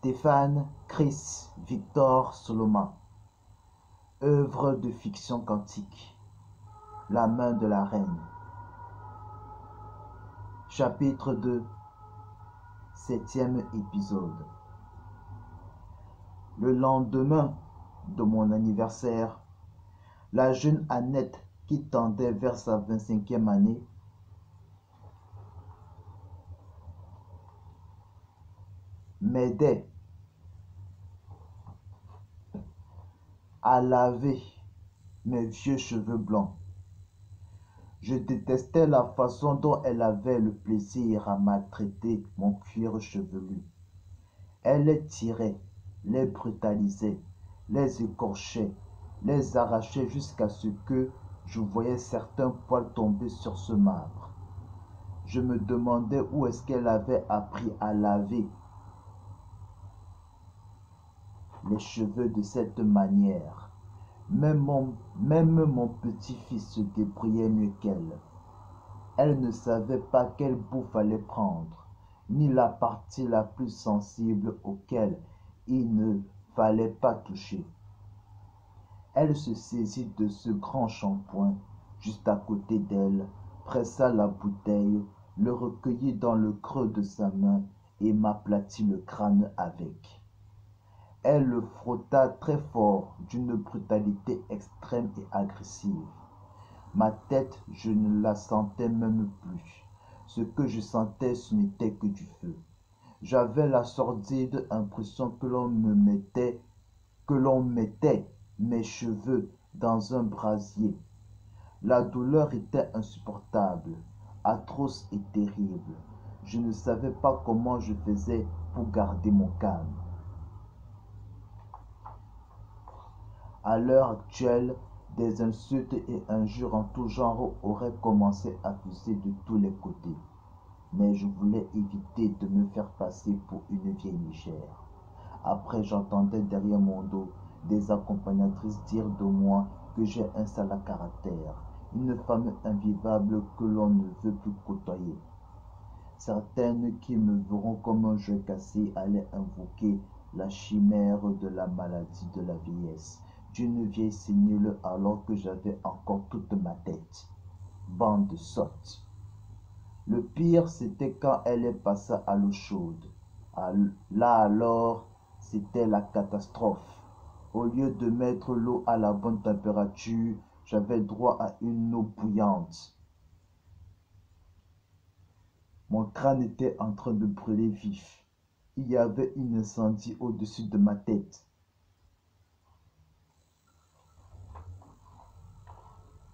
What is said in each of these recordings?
Stéphane Chris Victor Soloma. Œuvre de fiction quantique. La main de la reine. Chapitre 2. 7e épisode. Le lendemain de mon anniversaire, la jeune Annette, qui tendait vers sa 25e année, m'aidait à laver mes vieux cheveux blancs. Je détestais la façon dont elle avait le plaisir à maltraiter mon cuir chevelu. Elle les tirait, les brutalisait, les écorchait, les arrachait jusqu'à ce que je voyais certains poils tomber sur ce marbre. Je me demandais où est-ce qu'elle avait appris à laver les cheveux de cette manière. Même mon petit-fils se débrouillait mieux qu'elle. Elle ne savait pas quel bout fallait prendre, ni la partie la plus sensible auquel il ne fallait pas toucher. Elle se saisit de ce grand shampoing juste à côté d'elle, pressa la bouteille, le recueillit dans le creux de sa main et m'aplatit le crâne avec. Elle le frotta très fort d'une brutalité extrême et agressive. Ma tête, je ne la sentais même plus. Ce que je sentais, ce n'était que du feu. J'avais la sordide impression que l'on mettait mes cheveux dans un brasier. La douleur était insupportable, atroce et terrible. Je ne savais pas comment je faisais pour garder mon calme. À l'heure actuelle, des insultes et injures en tout genre auraient commencé à fuser de tous les côtés. Mais je voulais éviter de me faire passer pour une vieille nichère. Après, j'entendais derrière mon dos des accompagnatrices dire de moi que j'ai un sale caractère, une femme invivable que l'on ne veut plus côtoyer. Certaines qui me verront comme un jeu cassé allaient invoquer la chimère de la maladie de la vieillesse, d'une vieille sénile alors que j'avais encore toute ma tête. Bande de sottes. Le pire, c'était quand elle est passée à l'eau chaude. Là alors, c'était la catastrophe. Au lieu de mettre l'eau à la bonne température, j'avais droit à une eau bouillante. Mon crâne était en train de brûler vif. Il y avait un incendie au-dessus de ma tête.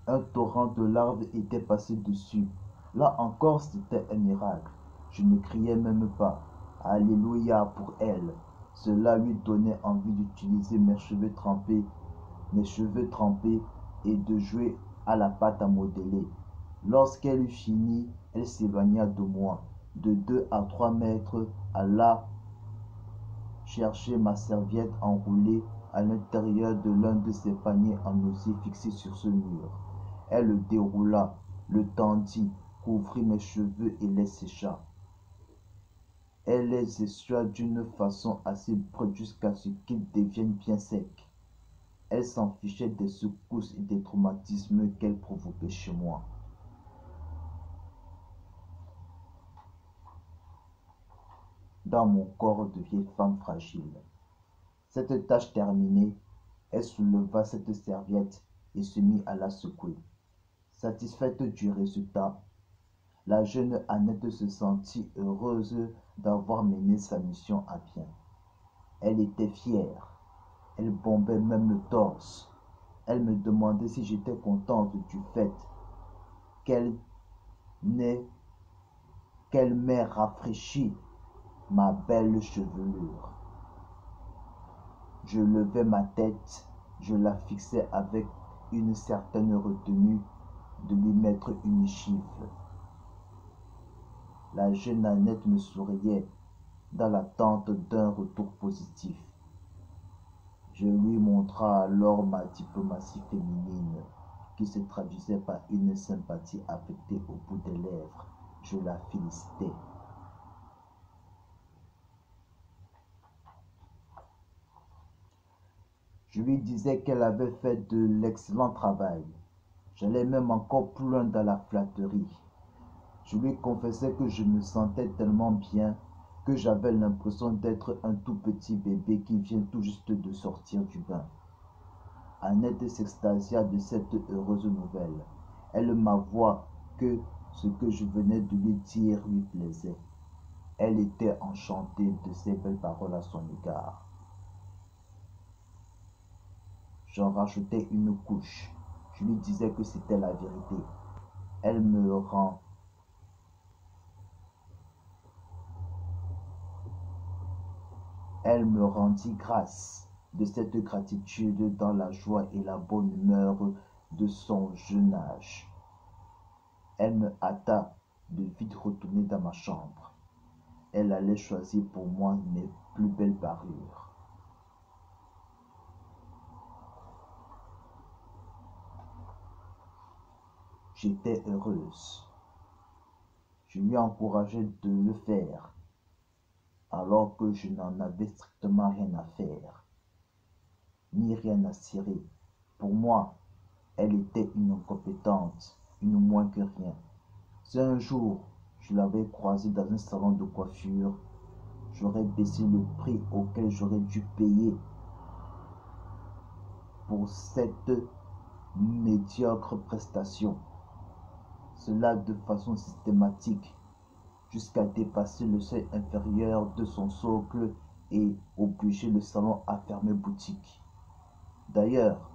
Un torrent de larves était passé dessus. Là encore, c'était un miracle. Je ne criais même pas. Alléluia pour elle. Cela lui donnait envie d'utiliser mes cheveux trempés et de jouer à la pâte à modeler. Lorsqu'elle eut fini, elle s'éloigna de moi. De 2 à 3 mètres, alla chercher ma serviette enroulée à l'intérieur de l'un de ces paniers en osier fixés sur ce mur. Elle le déroula, le tendit, couvrit mes cheveux et les sécha. Elle les essuia d'une façon assez brute jusqu'à ce qu'ils deviennent bien secs. Elle s'en fichait des secousses et des traumatismes qu'elle provoquait chez moi. Dans mon corps de vieille femme fragile. Cette tâche terminée, elle souleva cette serviette et se mit à la secouer. Satisfaite du résultat, la jeune Annette se sentit heureuse d'avoir mené sa mission à bien. Elle était fière. Elle bombait même le torse. Elle me demandait si j'étais contente du fait qu'elle m'ait rafraîchi ma belle chevelure. Je levai ma tête, je la fixai avec une certaine retenue de lui mettre une gifle. La jeune Annette me souriait dans l'attente d'un retour positif. Je lui montra alors ma diplomatie féminine, qui se traduisait par une sympathie affectée au bout des lèvres. Je la félicitai. Je lui disais qu'elle avait fait de l'excellent travail. J'allais même encore plus loin dans la flatterie. Je lui confessais que je me sentais tellement bien que j'avais l'impression d'être un tout petit bébé qui vient tout juste de sortir du bain. Annette s'extasia de cette heureuse nouvelle. Elle m'avoua que ce que je venais de lui dire lui plaisait. Elle était enchantée de ces belles paroles à son égard. J'en rajoutais une couche. Je lui disais que c'était la vérité. Elle me rend Elle me rendit grâce de cette gratitude dans la joie et la bonne humeur de son jeune âge. Elle me hâta de vite retourner dans ma chambre. Elle allait choisir pour moi mes plus belles parures. J'étais heureuse. Je lui encourageais de le faire, alors que je n'en avais strictement rien à faire, ni rien à cirer. Pour moi, elle était une incompétente, une moins que rien. Si un jour je l'avais croisée dans un salon de coiffure, j'aurais baissé le prix auquel j'aurais dû payer pour cette médiocre prestation. Cela de façon systématique, jusqu'à dépasser le seuil inférieur de son socle et obliger le salon à fermer boutique. D'ailleurs,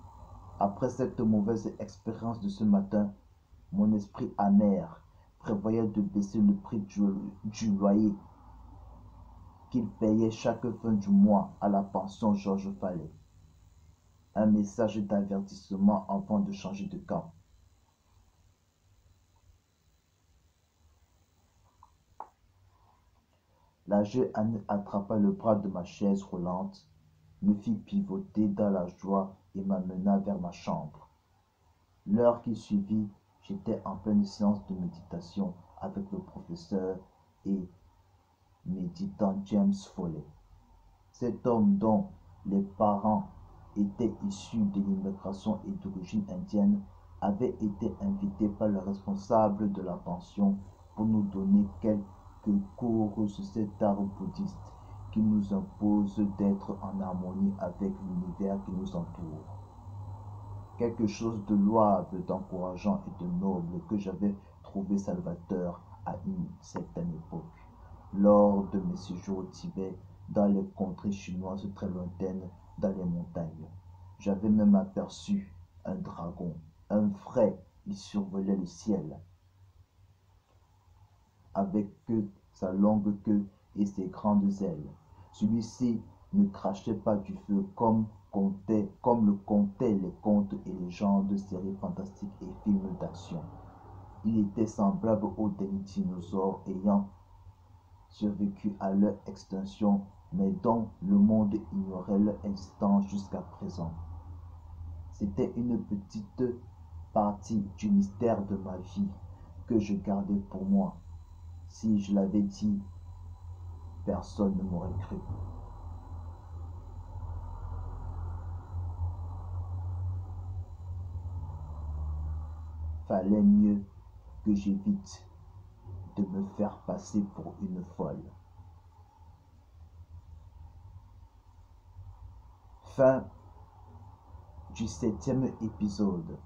après cette mauvaise expérience de ce matin, mon esprit amer prévoyait de baisser le prix du loyer qu'il payait chaque fin du mois à la pension Georges Fallet. Un message d'avertissement avant de changer de camp. La jeune Anne attrapa le bras de ma chaise roulante, me fit pivoter dans la joie et m'amena vers ma chambre. L'heure qui suivit, j'étais en pleine séance de méditation avec le professeur et méditant James Foley. Cet homme dont les parents étaient issus de l'immigration et d'origine indienne avait été invité par le responsable de la pension pour nous donner quelques cours sur cet art bouddhiste qui nous impose d'être en harmonie avec l'univers qui nous entoure. Quelque chose de louable, d'encourageant et de noble que j'avais trouvé salvateur à une certaine époque, lors de mes séjours au Tibet, dans les contrées chinoises très lointaines, dans les montagnes. J'avais même aperçu un dragon, un vrai, il survolait le ciel, avec sa longue queue et ses grandes ailes. Celui-ci ne crachait pas du feu comme le contaient les contes et légendes de séries fantastiques et films d'action. Il était semblable aux derniers dinosaures ayant survécu à leur extinction, mais dont le monde ignorait leur existence jusqu'à présent. C'était une petite partie du mystère de ma vie que je gardais pour moi. Si je l'avais dit, personne ne m'aurait cru. Fallait mieux que j'évite de me faire passer pour une folle. Fin du 7e épisode.